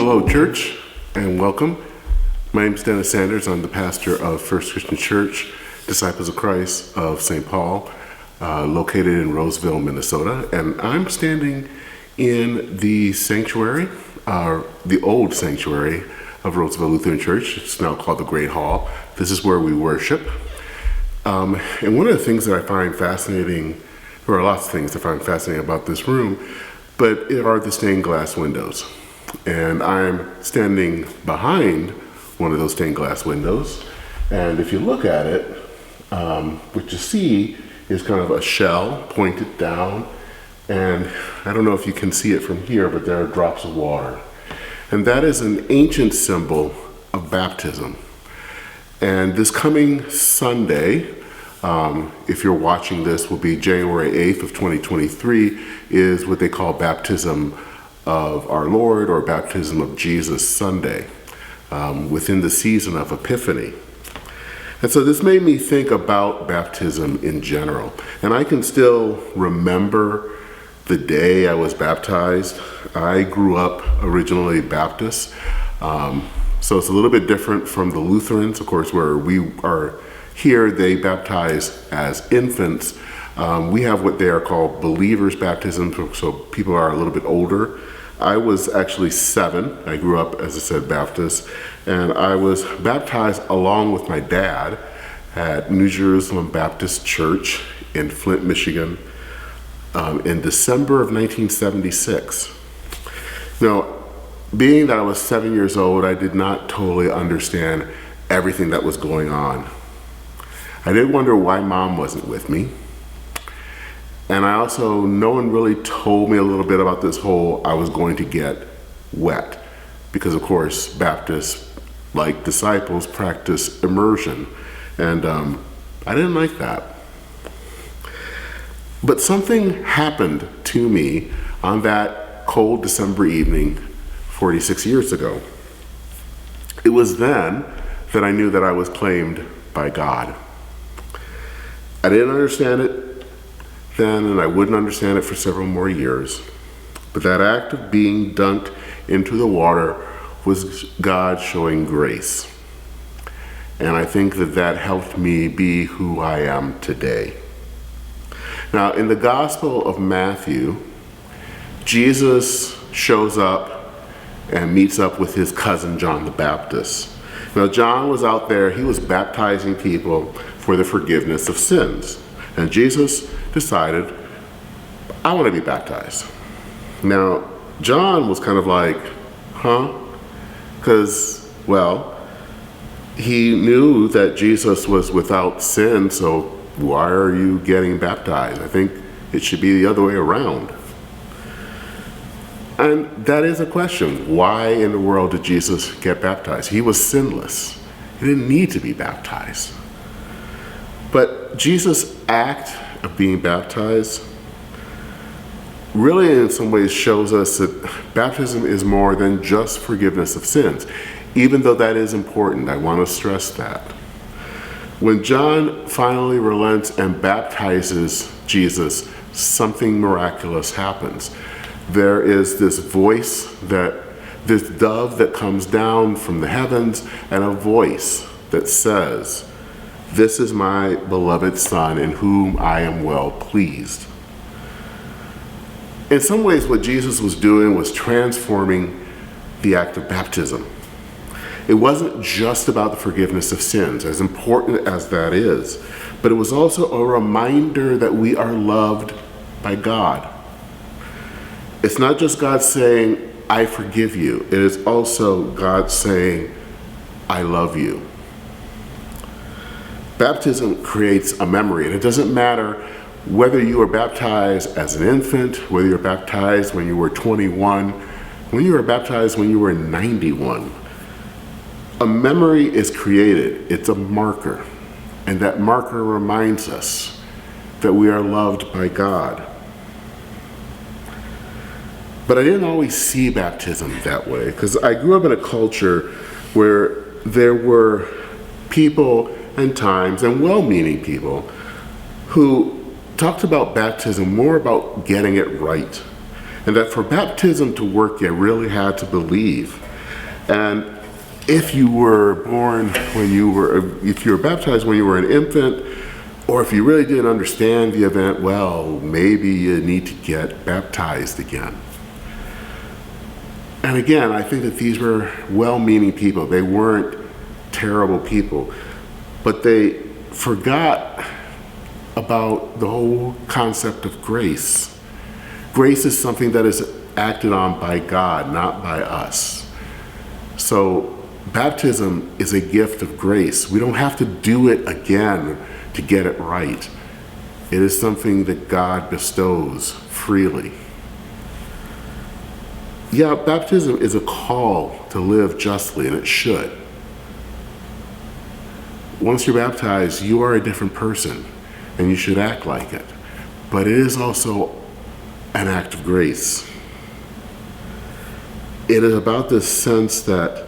Hello, church, and welcome. My name is Dennis Sanders. I'm the pastor of First Christian Church, Disciples of Christ of St. Paul, located in Roseville, Minnesota. And I'm standing in the sanctuary, the old sanctuary of Roseville Lutheran Church. It's now called the Great Hall. This is where we worship. And one of the things that I find fascinating, there are lots of things I find fascinating about this room, but it are the stained glass windows. And I'm standing behind one of those stained glass windows. And if you look at it, what you see is kind of a shell pointed down. And I don't know if you can see it from here, but there are drops of water. And that is an ancient symbol of baptism. And this coming Sunday, if you're watching this, will be January 8th of 2023, is what they call Baptism of Our Lord or Baptism of Jesus Sunday, within the season of Epiphany. And so this made me think about baptism in general. And I can still remember the day I was baptized. I grew up originally Baptist, so it's a little bit different from the Lutherans, of course, where we are here. They baptize as infants. We have what they are called believers' baptism, so people are a little bit older. I was actually 7. I grew up, as I said, Baptist, and I was baptized along with my dad at New Jerusalem Baptist Church in Flint, Michigan, in December of 1976. Now, being that I was 7 years old, I did not totally understand everything that was going on. I did wonder why Mom wasn't with me. And I also, no one really told me a little bit about this whole I was going to get wet. Because of course, Baptists, like disciples, practice immersion. And I didn't like that. But something happened to me on that cold December evening 46 years ago. It was then that I knew that I was claimed by God. I didn't understand it then, and I wouldn't understand it for several more years. But that act of being dunked into the water was God showing grace. And I think that that helped me be who I am today. Now, in the Gospel of Matthew, Jesus shows up and meets up with his cousin John the Baptist. Now, John was out there, he was baptizing people for the forgiveness of sins. And Jesus decided, I want to be baptized. Now, John was kind of like, huh? Because, well, he knew that Jesus was without sin, so why are you getting baptized? I think it should be the other way around. And that is a question. Why in the world did Jesus get baptized? He was sinless. He didn't need to be baptized. But Jesus' act of being baptized really in some ways shows us that baptism is more than just forgiveness of sins. Even though that is important, I want to stress that. When John finally relents and baptizes Jesus, something miraculous happens. There is this voice, this dove that comes down from the heavens, and a voice that says, "This is my beloved Son, in whom I am well pleased." In some ways, what Jesus was doing was transforming the act of baptism. It wasn't just about the forgiveness of sins, as important as that is, but it was also a reminder that we are loved by God. It's not just God saying, I forgive you. It is also God saying, I love you. Baptism creates a memory, and it doesn't matter whether you were baptized as an infant, whether you were baptized when you were 21, when you were baptized when you were 91. A memory is created. It's a marker, and that marker reminds us that we are loved by God. But I didn't always see baptism that way, because I grew up in a culture where there were people and times, and well-meaning people, who talked about baptism more about getting it right. And that for baptism to work, you really had to believe And if you were if you were baptized when you were an infant, or if you really didn't understand the event well, maybe you need to get baptized again. And again, I think that these were well-meaning people. They weren't terrible people, but they forgot about the whole concept of grace. Grace is something that is acted on by God, not by us. So baptism is a gift of grace. We don't have to do it again to get it right. It is something that God bestows freely. Yeah, baptism is a call to live justly, and it should. Once you're baptized, you are a different person, and you should act like it. But it is also an act of grace. It is about this sense that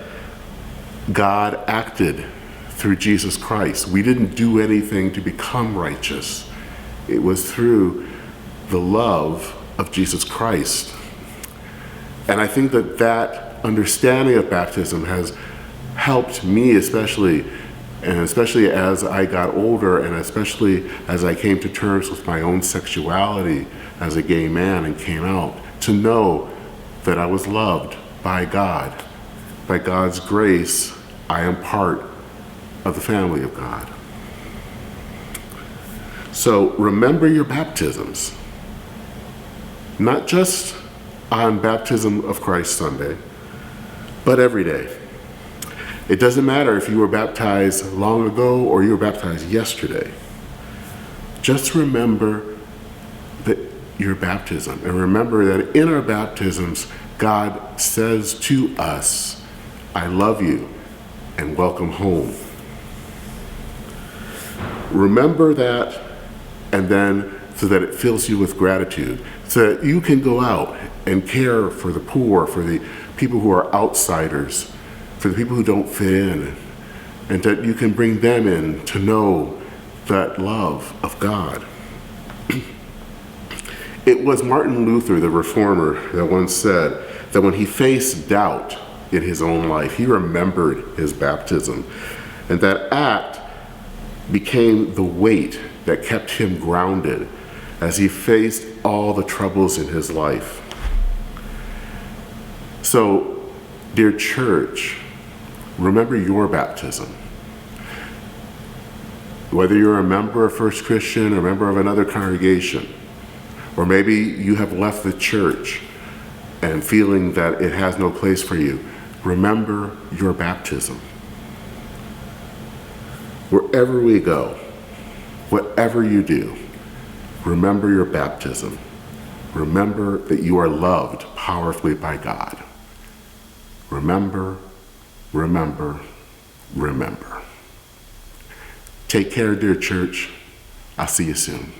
God acted through Jesus Christ. We didn't do anything to become righteous. It was through the love of Jesus Christ. And I think that that understanding of baptism has helped me, especially as I got older, and especially as I came to terms with my own sexuality as a gay man and came out, to know that I was loved by God. By God's grace, I am part of the family of God. So remember your baptisms, not just on Baptism of Christ Sunday, but every day. It doesn't matter if you were baptized long ago or you were baptized yesterday. Just remember that your baptism, and remember that in our baptisms, God says to us, I love you and welcome home. Remember that, and then so that it fills you with gratitude, so that you can go out and care for the poor, for the people who are outsiders, for the people who don't fit in, and that you can bring them in to know that love of God. It was Martin Luther, the reformer, that once said that when he faced doubt in his own life, he remembered his baptism, and that act became the weight that kept him grounded as he faced all the troubles in his life. So, dear church, remember your baptism. Whether you're a member of First Christian or a member of another congregation, or maybe you have left the church and feeling that it has no place for you, remember your baptism. Wherever we go, whatever you do, remember your baptism. Remember that you are loved powerfully by God. Remember, remember, remember. Take care, dear church. I'll see you soon.